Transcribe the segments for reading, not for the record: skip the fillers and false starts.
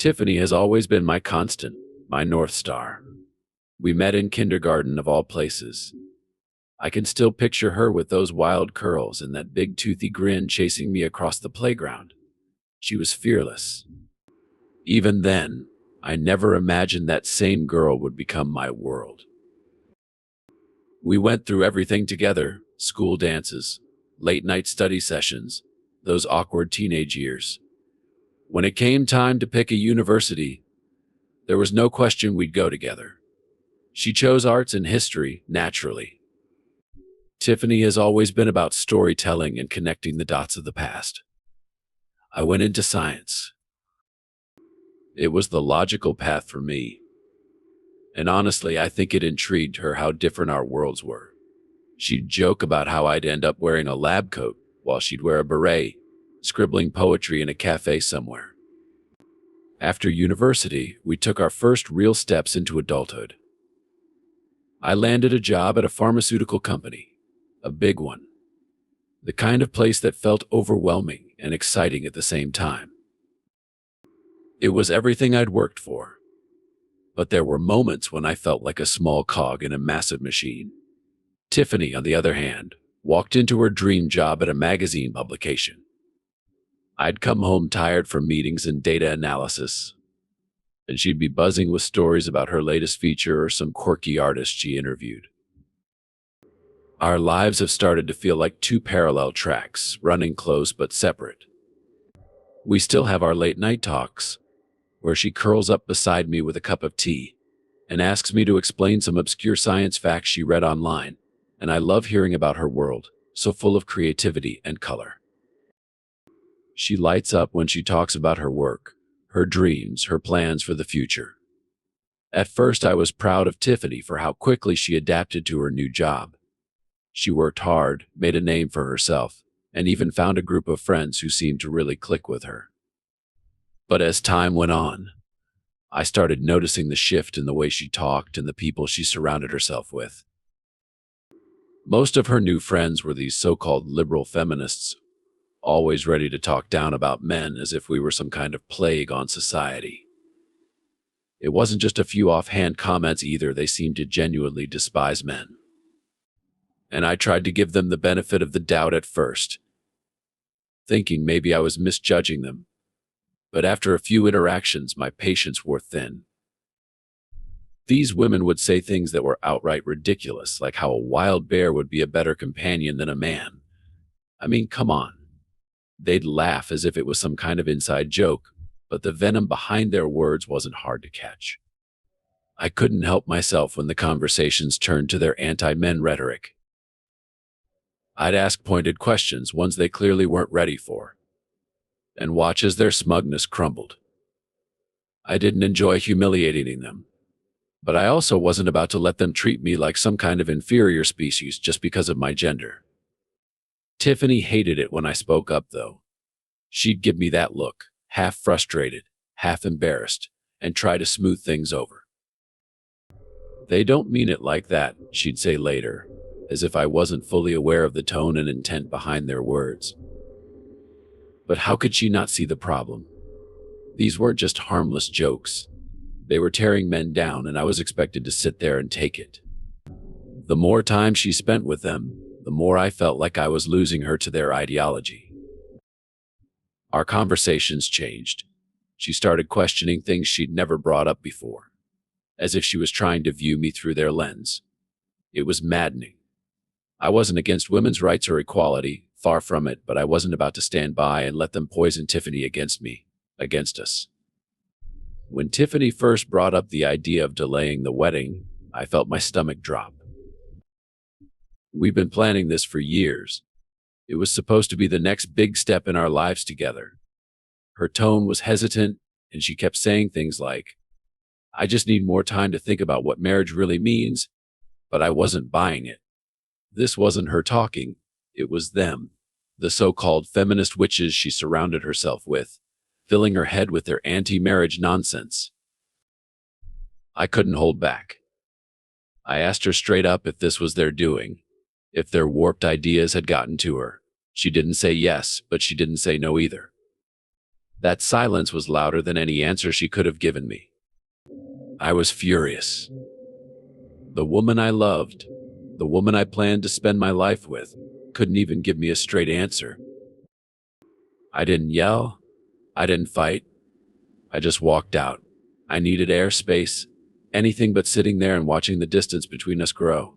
Tiffany has always been my constant, my North Star. We met in kindergarten of all places. I can still picture her with those wild curls and that big toothy grin chasing me across the playground. She was fearless. Even then, I never imagined that same girl would become my world. We went through everything together: school dances, late night study sessions, those awkward teenage years. When it came time to pick a university, there was no question we'd go together. She chose arts and history, naturally. Tiffany has always been about storytelling and connecting the dots of the past. I went into science. It was the logical path for me. And honestly, I think it intrigued her how different our worlds were. She'd joke about how I'd end up wearing a lab coat while she'd wear a beret, scribbling poetry in a cafe somewhere. After university, we took our first real steps into adulthood. I landed a job at a pharmaceutical company, a big one. The kind of place that felt overwhelming and exciting at the same time. It was everything I'd worked for. But there were moments when I felt like a small cog in a massive machine. Tiffany, on the other hand, walked into her dream job at a magazine publication. I'd come home tired from meetings and data analysis, and she'd be buzzing with stories about her latest feature or some quirky artist she interviewed. Our lives have started to feel like two parallel tracks, running close but separate. We still have our late night talks, where she curls up beside me with a cup of tea and asks me to explain some obscure science facts she read online, and I love hearing about her world, so full of creativity and color. She lights up when she talks about her work, her dreams, her plans for the future. At first, I was proud of Tiffany for how quickly she adapted to her new job. She worked hard, made a name for herself, and even found a group of friends who seemed to really click with her. But as time went on, I started noticing the shift in the way she talked and the people she surrounded herself with. Most of her new friends were these so-called liberal feminists, always ready to talk down about men as if we were some kind of plague on society. It wasn't just a few offhand comments either, they seemed to genuinely despise men. And I tried to give them the benefit of the doubt at first, thinking maybe I was misjudging them. But after a few interactions, my patience wore thin. These women would say things that were outright ridiculous, like how a wild bear would be a better companion than a man. I mean, come on. They'd laugh as if it was some kind of inside joke, but the venom behind their words wasn't hard to catch. I couldn't help myself when the conversations turned to their anti-men rhetoric. I'd ask pointed questions, ones they clearly weren't ready for, and watch as their smugness crumbled. I didn't enjoy humiliating them, but I also wasn't about to let them treat me like some kind of inferior species just because of my gender. Tiffany hated it when I spoke up, though. She'd give me that look, half frustrated, half embarrassed, and try to smooth things over. "They don't mean it like that," she'd say later, as if I wasn't fully aware of the tone and intent behind their words. But how could she not see the problem? These weren't just harmless jokes. They were tearing men down, and I was expected to sit there and take it. The more time she spent with them, the more I felt like I was losing her to their ideology. Our conversations changed. She started questioning things she'd never brought up before, as if she was trying to view me through their lens. It was maddening. I wasn't against women's rights or equality, far from it, but I wasn't about to stand by and let them poison Tiffany against me, against us. When Tiffany first brought up the idea of delaying the wedding, I felt my stomach drop. We've been planning this for years. It was supposed to be the next big step in our lives together. Her tone was hesitant, and she kept saying things like, "I just need more time to think about what marriage really means," but I wasn't buying it. This wasn't her talking, it was them, the so-called feminist witches she surrounded herself with, filling her head with their anti-marriage nonsense. I couldn't hold back. I asked her straight up if this was their doing, if their warped ideas had gotten to her. She didn't say yes, but she didn't say no either. That silence was louder than any answer she could have given me. I was furious. The woman I loved, the woman I planned to spend my life with, couldn't even give me a straight answer. I didn't yell. I didn't fight. I just walked out. I needed airspace, anything but sitting there and watching the distance between us grow.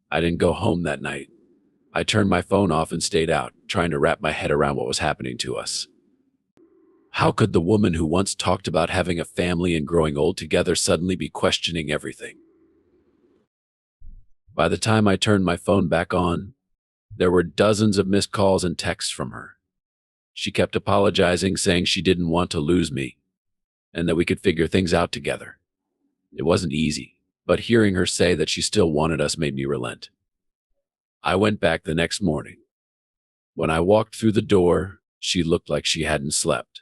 I didn't go home that night. I turned my phone off and stayed out, trying to wrap my head around what was happening to us. How could the woman who once talked about having a family and growing old together suddenly be questioning everything? By the time I turned my phone back on, there were dozens of missed calls and texts from her. She kept apologizing, saying she didn't want to lose me, and that we could figure things out together. It wasn't easy, but hearing her say that she still wanted us made me relent. I went back the next morning. When I walked through the door, she looked like she hadn't slept.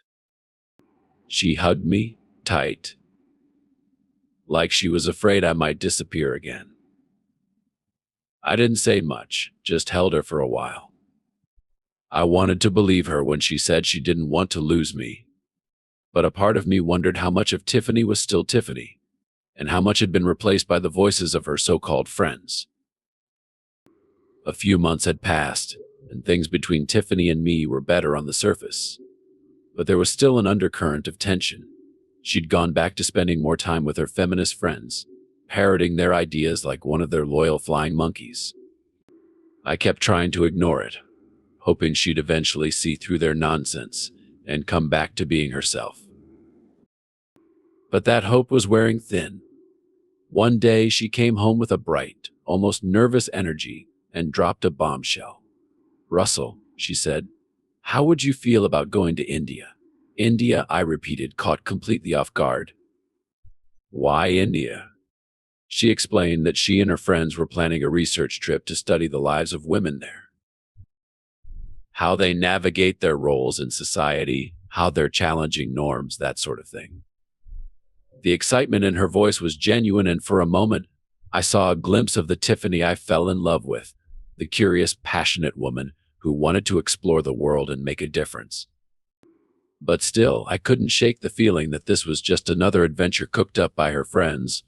She hugged me tight, like she was afraid I might disappear again. I didn't say much, just held her for a while. I wanted to believe her when she said she didn't want to lose me, but a part of me wondered how much of Tiffany was still Tiffany, and how much had been replaced by the voices of her so-called friends. A few months had passed, and things between Tiffany and me were better on the surface. But there was still an undercurrent of tension. She'd gone back to spending more time with her feminist friends, parroting their ideas like one of their loyal flying monkeys. I kept trying to ignore it, hoping she'd eventually see through their nonsense and come back to being herself. But that hope was wearing thin. One day she came home with a bright, almost nervous energy and dropped a bombshell. "Russell," she said, "how would you feel about going to India?" "India," I repeated, caught completely off guard. "Why India?" She explained that she and her friends were planning a research trip to study the lives of women there. How they navigate their roles in society, how they're challenging norms, that sort of thing. The excitement in her voice was genuine, and for a moment, I saw a glimpse of the Tiffany I fell in love with, the curious, passionate woman who wanted to explore the world and make a difference. But still, I couldn't shake the feeling that this was just another adventure cooked up by her friends,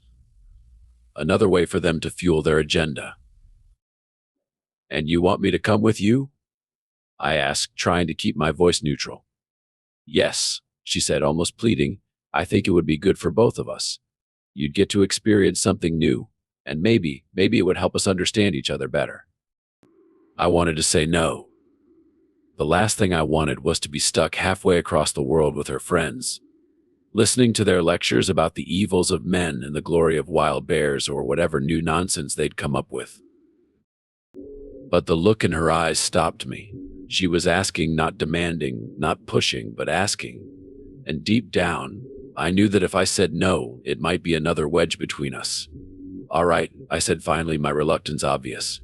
another way for them to fuel their agenda. "And you want me to come with you?" I asked, trying to keep my voice neutral. "Yes," she said, almost pleading. "I think it would be good for both of us. You'd get to experience something new, and maybe it would help us understand each other better." I wanted to say no. The last thing I wanted was to be stuck halfway across the world with her friends, listening to their lectures about the evils of men and the glory of wild bears or whatever new nonsense they'd come up with. But the look in her eyes stopped me. She was asking, not demanding, not pushing, but asking. And deep down, I knew that if I said no, it might be another wedge between us. "All right," I said finally, my reluctance obvious.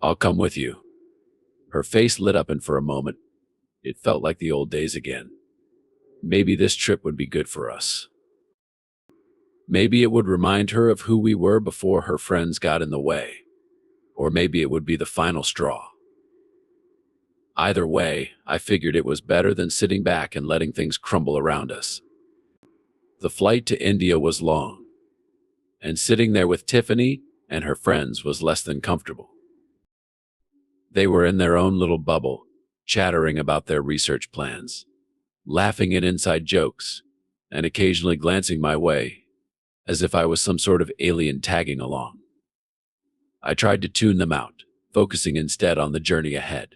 "I'll come with you." Her face lit up, and for a moment, it felt like the old days again. Maybe this trip would be good for us. Maybe it would remind her of who we were before her friends got in the way. Or maybe it would be the final straw. Either way, I figured it was better than sitting back and letting things crumble around us. The flight to India was long, and sitting there with Tiffany and her friends was less than comfortable. They were in their own little bubble, chattering about their research plans, laughing at inside jokes, and occasionally glancing my way, as if I was some sort of alien tagging along. I tried to tune them out, focusing instead on the journey ahead.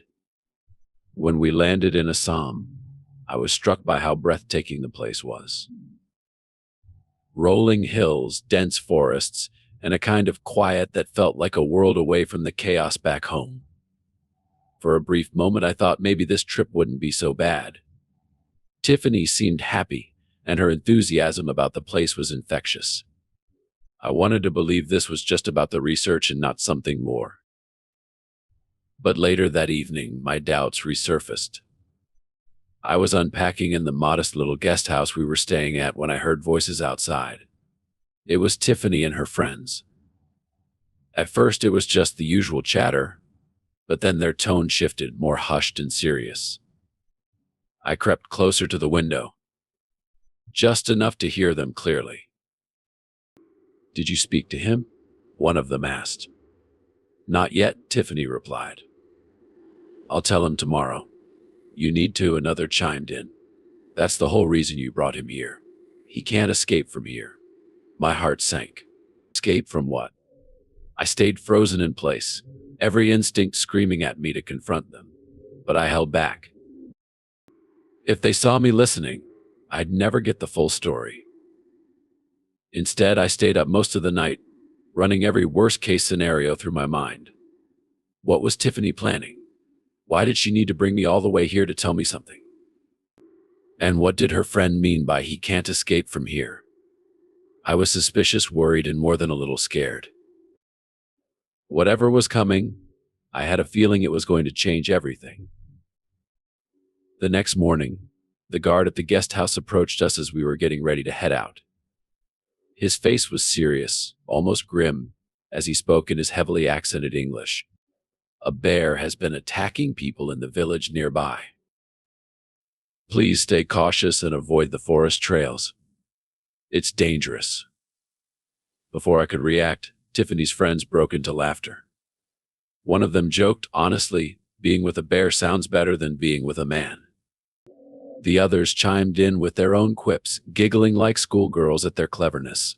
When we landed in Assam, I was struck by how breathtaking the place was. Rolling hills, dense forests, and a kind of quiet that felt like a world away from the chaos back home. For a brief moment, I thought maybe this trip wouldn't be so bad. Tiffany seemed happy, and her enthusiasm about the place was infectious. I wanted to believe this was just about the research and not something more. But later that evening, my doubts resurfaced. I was unpacking in the modest little guest house we were staying at when I heard voices outside. It was Tiffany and her friends. At first, it was just the usual chatter, but then their tone shifted, more hushed and serious. I crept closer to the window, just enough to hear them clearly. "Did you speak to him?" one of them asked. "Not yet," Tiffany replied. "I'll tell him tomorrow." "You need to," another chimed in. "That's the whole reason you brought him here. He can't escape from here." My heart sank. Escape from what? I stayed frozen in place, every instinct screaming at me to confront them. But I held back. If they saw me listening, I'd never get the full story. Instead, I stayed up most of the night, running every worst-case scenario through my mind. What was Tiffany planning? Why did she need to bring me all the way here to tell me something? And what did her friend mean by "he can't escape from here"? I was suspicious, worried, and more than a little scared. Whatever was coming, I had a feeling it was going to change everything. The next morning, the guard at the guest house approached us as we were getting ready to head out. His face was serious, almost grim, as he spoke in his heavily accented English. "A bear has been attacking people in the village nearby. Please stay cautious and avoid the forest trails. It's dangerous." Before I could react, Tiffany's friends broke into laughter. One of them joked, "Honestly, being with a bear sounds better than being with a man." The others chimed in with their own quips, giggling like schoolgirls at their cleverness.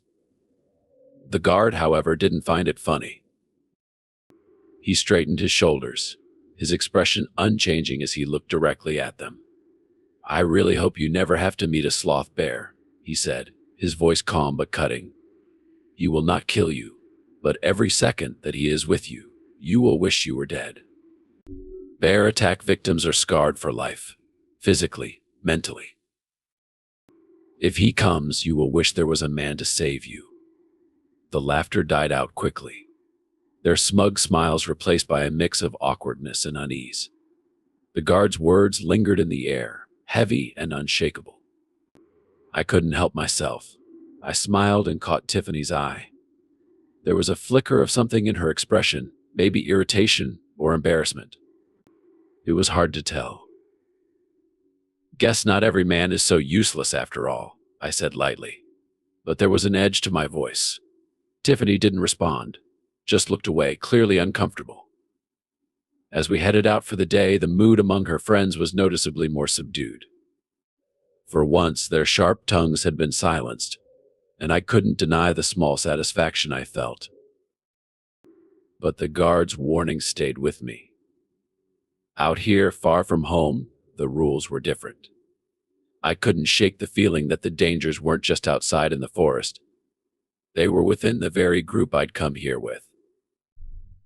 The guard, however, didn't find it funny. He straightened his shoulders, his expression unchanging as he looked directly at them. "I really hope you never have to meet a sloth bear," he said, his voice calm but cutting. "He will not kill you, but every second that he is with you, you will wish you were dead. Bear attack victims are scarred for life, physically, mentally. If he comes, you will wish there was a man to save you." The laughter died out quickly, their smug smiles replaced by a mix of awkwardness and unease. The guard's words lingered in the air, heavy and unshakable. I couldn't help myself. I smiled and caught Tiffany's eye. There was a flicker of something in her expression, maybe irritation or embarrassment. It was hard to tell. "Guess not every man is so useless after all," I said lightly. But there was an edge to my voice. Tiffany didn't respond, just looked away, clearly uncomfortable. As we headed out for the day, the mood among her friends was noticeably more subdued. For once, their sharp tongues had been silenced, and I couldn't deny the small satisfaction I felt. But the guard's warning stayed with me. Out here, far from home, the rules were different. I couldn't shake the feeling that the dangers weren't just outside in the forest. They were within the very group I'd come here with.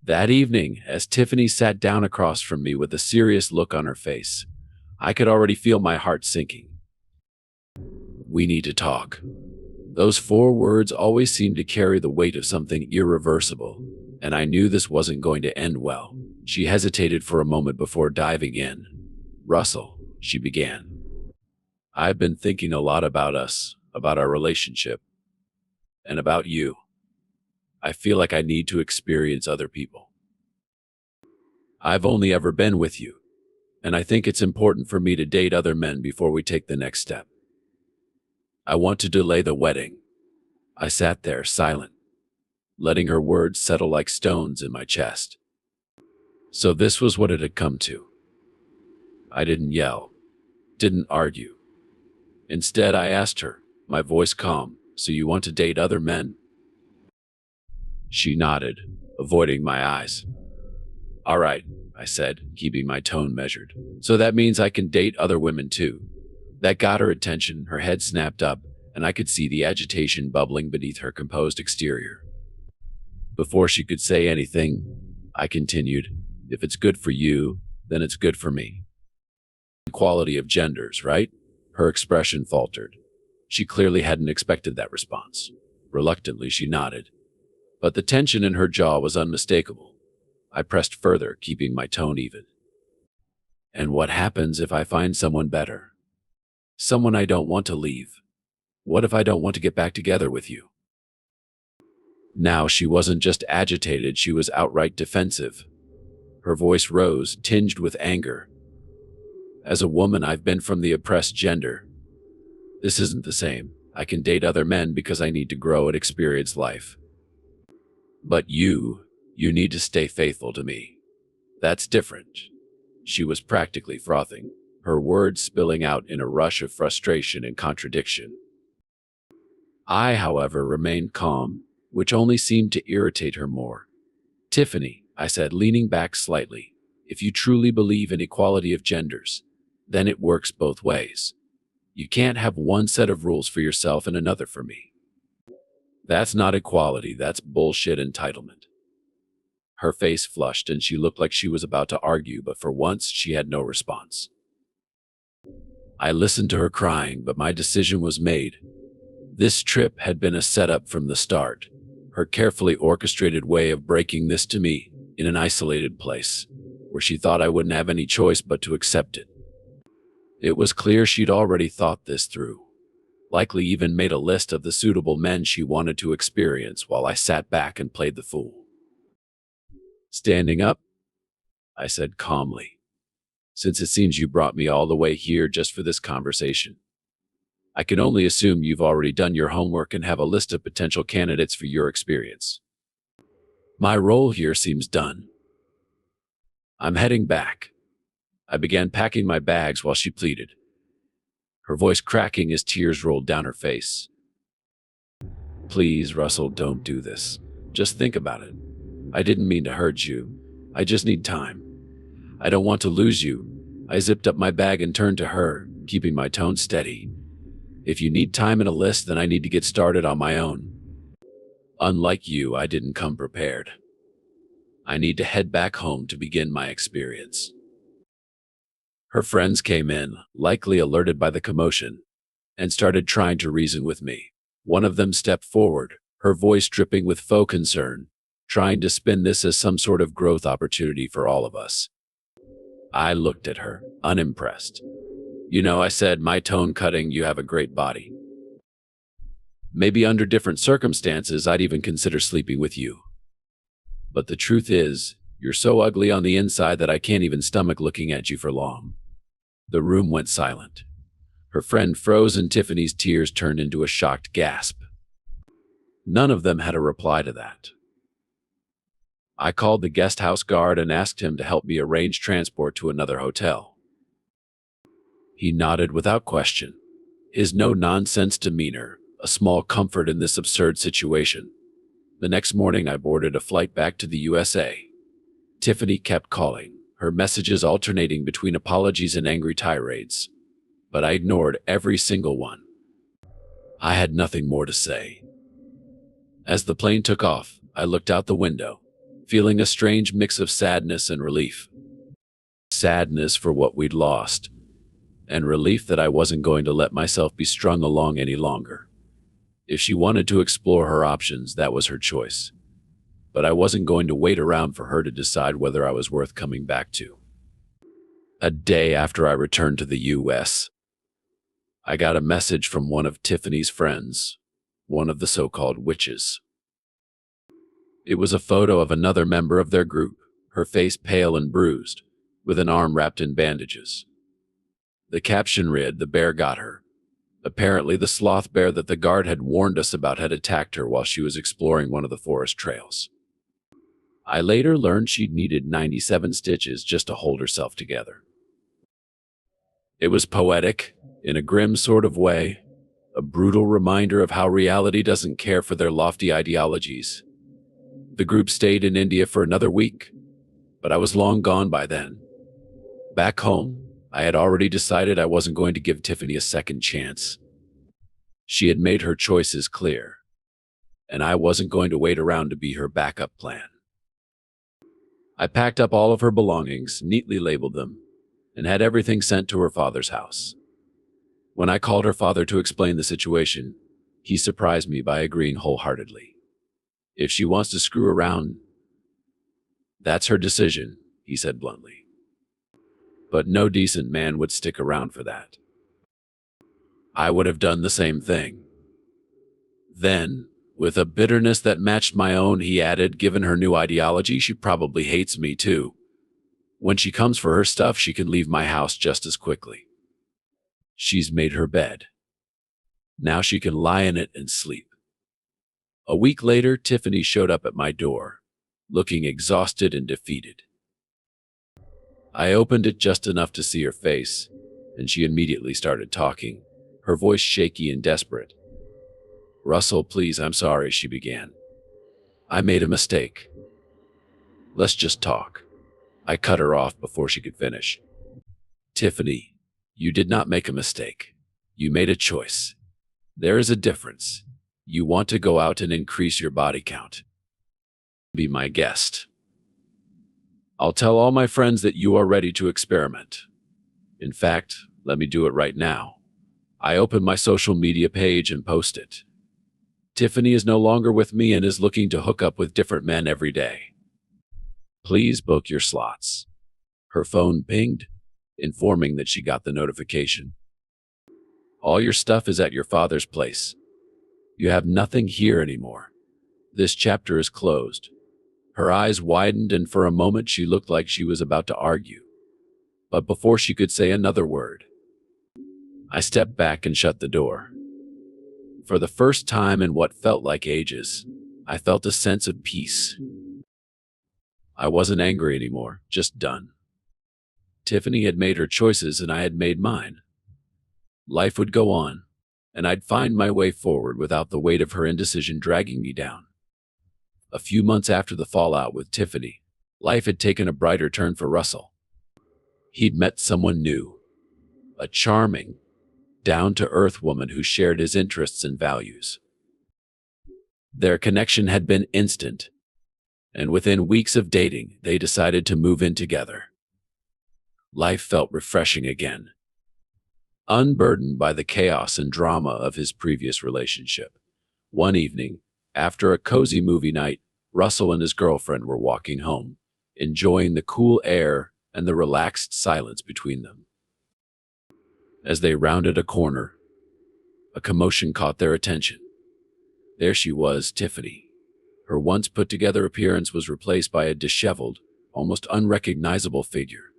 That evening, as Tiffany sat down across from me with a serious look on her face, I could already feel my heart sinking. "We need to talk." Those 4 words always seemed to carry the weight of something irreversible, and I knew this wasn't going to end well. She hesitated for a moment before diving in. "Russell," she began, "I've been thinking a lot about us, about our relationship, and about you. I feel like I need to experience other people. I've only ever been with you, and I think it's important for me to date other men before we take the next step. I want to delay the wedding." I sat there, silent, letting her words settle like stones in my chest. So this was what it had come to. I didn't yell, didn't argue. Instead, I asked her, my voice calm, "So you want to date other men?" She nodded, avoiding my eyes. "All right," I said, keeping my tone measured. "So that means I can date other women too." That got her attention, her head snapped up, and I could see the agitation bubbling beneath her composed exterior. Before she could say anything, I continued, "If it's good for you, then it's good for me. Equality of genders, right?" Her expression faltered. She clearly hadn't expected that response. Reluctantly, she nodded. But the tension in her jaw was unmistakable. I pressed further, keeping my tone even. "And what happens if I find someone better? Someone I don't want to leave? What if I don't want to get back together with you?" Now she wasn't just agitated, she was outright defensive. Her voice rose, tinged with anger. As a woman, I've been from the oppressed gender. This isn't the same. I can date other men because I need to grow and experience life. But you need to stay faithful to me. That's different. She was practically frothing, her words spilling out in a rush of frustration and contradiction. I, however, remained calm, which only seemed to irritate her more. Tiffany, I said, leaning back slightly, if you truly believe in equality of genders, then it works both ways. You can't have one set of rules for yourself and another for me. That's not equality, that's bullshit entitlement. Her face flushed and she looked like she was about to argue, but for once she had no response. I listened to her crying, but my decision was made. This trip had been a setup from the start, her carefully orchestrated way of breaking this to me in an isolated place, where she thought I wouldn't have any choice but to accept it. It was clear she'd already thought this through, likely even made a list of the suitable men she wanted to experience while I sat back and played the fool. Standing up, I said calmly, since it seems you brought me all the way here just for this conversation. I can only assume you've already done your homework and have a list of potential candidates for your experience. My role here seems done. I'm heading back. I began packing my bags while she pleaded, her voice cracking as tears rolled down her face. Please, Russell, don't do this. Just think about it. I didn't mean to hurt you. I just need time. I don't want to lose you. I zipped up my bag and turned to her, keeping my tone steady. If you need time and a list, then I need to get started on my own. Unlike you, I didn't come prepared. I need to head back home to begin my experience. Her friends came in, likely alerted by the commotion, and started trying to reason with me. One of them stepped forward, her voice dripping with faux concern, trying to spin this as some sort of growth opportunity for all of us. I looked at her, unimpressed. You know, I said, my tone cutting, you have a great body. Maybe under different circumstances, I'd even consider sleeping with you. But the truth is, you're so ugly on the inside that I can't even stomach looking at you for long. The room went silent. Her friend froze and Tiffany's tears turned into a shocked gasp. None of them had a reply to that. I called the guest house guard and asked him to help me arrange transport to another hotel. He nodded without question, his no-nonsense demeanor a small comfort in this absurd situation. The next morning, I boarded a flight back to the USA. Tiffany kept calling, her messages alternating between apologies and angry tirades, but I ignored every single one. I had nothing more to say. As the plane took off, I looked out the window, feeling a strange mix of sadness and relief. Sadness for what we'd lost, and relief that I wasn't going to let myself be strung along any longer. If she wanted to explore her options, that was her choice. But I wasn't going to wait around for her to decide whether I was worth coming back to. A day after I returned to the US, I got a message from one of Tiffany's friends, one of the so-called witches. It was a photo of another member of their group, her face pale and bruised, with an arm wrapped in bandages. The caption read, "The bear got her." Apparently, the sloth bear that the guard had warned us about had attacked her while she was exploring one of the forest trails. I later learned she'd needed 97 stitches just to hold herself together. It was poetic, in a grim sort of way, a brutal reminder of how reality doesn't care for their lofty ideologies. The group stayed in India for another week, but I was long gone by then. Back home, I had already decided I wasn't going to give Tiffany a second chance. She had made her choices clear, and I wasn't going to wait around to be her backup plan. I packed up all of her belongings, neatly labeled them, and had everything sent to her father's house. When I called her father to explain the situation, he surprised me by agreeing wholeheartedly. If she wants to screw around, that's her decision, he said bluntly. But no decent man would stick around for that. I would have done the same thing. Then, with a bitterness that matched my own, he added, given her new ideology, she probably hates me too. When she comes for her stuff, she can leave my house just as quickly. She's made her bed. Now she can lie in it and sleep. A week later, Tiffany showed up at my door, looking exhausted and defeated. I opened it just enough to see her face, and she immediately started talking, her voice shaky and desperate. "Russell, please, I'm sorry," she began. "I made a mistake. Let's just talk." I cut her off before she could finish. "Tiffany, you did not make a mistake. You made a choice. There is a difference. You want to go out and increase your body count. Be my guest. I'll tell all my friends that you are ready to experiment. In fact, let me do it right now." I open my social media page and post it. "Tiffany is no longer with me and is looking to hook up with different men every day. Please book your slots." Her phone pinged, informing that she got the notification. "All your stuff is at your father's place. You have nothing here anymore. This chapter is closed." Her eyes widened, and for a moment she looked like she was about to argue. But before she could say another word, I stepped back and shut the door. For the first time in what felt like ages, I felt a sense of peace. I wasn't angry anymore, just done. Tiffany had made her choices and I had made mine. Life would go on, and I'd find my way forward without the weight of her indecision dragging me down. A few months after the fallout with Tiffany, life had taken a brighter turn for Russell. He'd met someone new, a charming, down-to-earth woman who shared his interests and values. Their connection had been instant, and within weeks of dating, they decided to move in together. Life felt refreshing again, unburdened by the chaos and drama of his previous relationship. One evening, after a cozy movie night, Russell and his girlfriend were walking home, enjoying the cool air and the relaxed silence between them. As they rounded a corner, a commotion caught their attention. There she was, Tiffany. Her once put-together appearance was replaced by a disheveled, almost unrecognizable figure.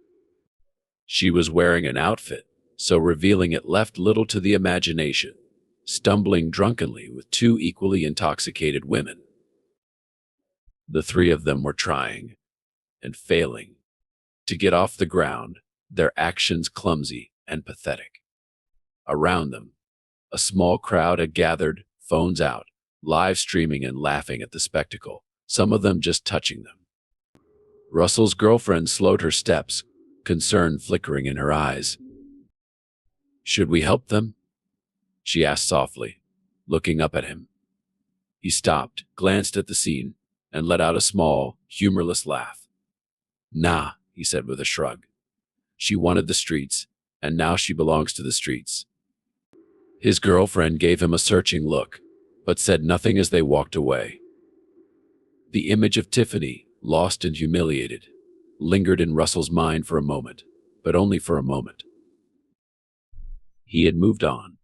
She was wearing an outfit so revealing it left little to the imagination, stumbling drunkenly with two equally intoxicated women. The three of them were trying, and failing, to get off the ground, their actions clumsy and pathetic. Around them, a small crowd had gathered, phones out, live streaming and laughing at the spectacle, some of them just touching them. Russell's girlfriend slowed her steps, concern flickering in her eyes. "Should we help them?" she asked softly, looking up at him. He stopped, glanced at the scene, and let out a small, humorless laugh. "Nah," he said with a shrug. "She wanted the streets, and now she belongs to the streets." His girlfriend gave him a searching look, but said nothing as they walked away. The image of Tiffany, lost and humiliated, lingered in Russell's mind for a moment, but only for a moment. He had moved on.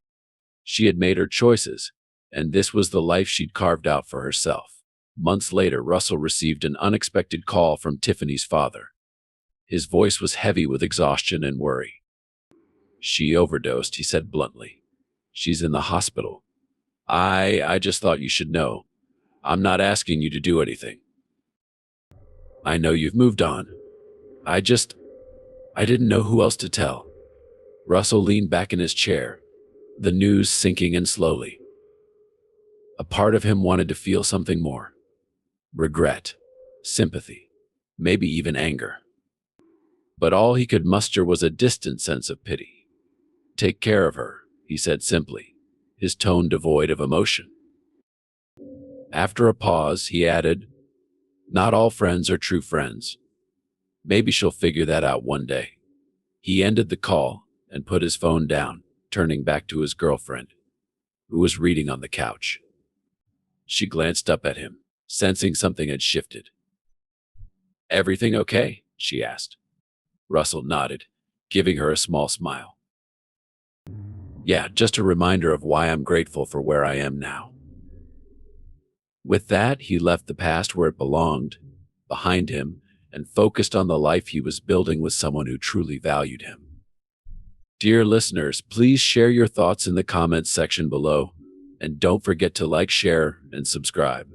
She had made her choices, and this was the life she'd carved out for herself. Months later, Russell received an unexpected call from Tiffany's father. His voice was heavy with exhaustion and worry. "She overdosed," he said bluntly. "She's in the hospital. I just thought you should know. I'm not asking you to do anything. I know you've moved on. I didn't know who else to tell." Russell leaned back in his chair, the news sinking in slowly. A part of him wanted to feel something more. Regret, sympathy, maybe even anger. But all he could muster was a distant sense of pity. "Take care of her," he said simply, his tone devoid of emotion. After a pause, he added, "Not all friends are true friends. Maybe she'll figure that out one day." He ended the call and put his phone down, turning back to his girlfriend, who was reading on the couch. She glanced up at him, sensing something had shifted. "Everything okay?" she asked. Russell nodded, giving her a small smile. "Yeah, just a reminder of why I'm grateful for where I am now." With that, he left the past where it belonged, behind him, and focused on the life he was building with someone who truly valued him. Dear listeners, please share your thoughts in the comments section below, and don't forget to like, share, and subscribe.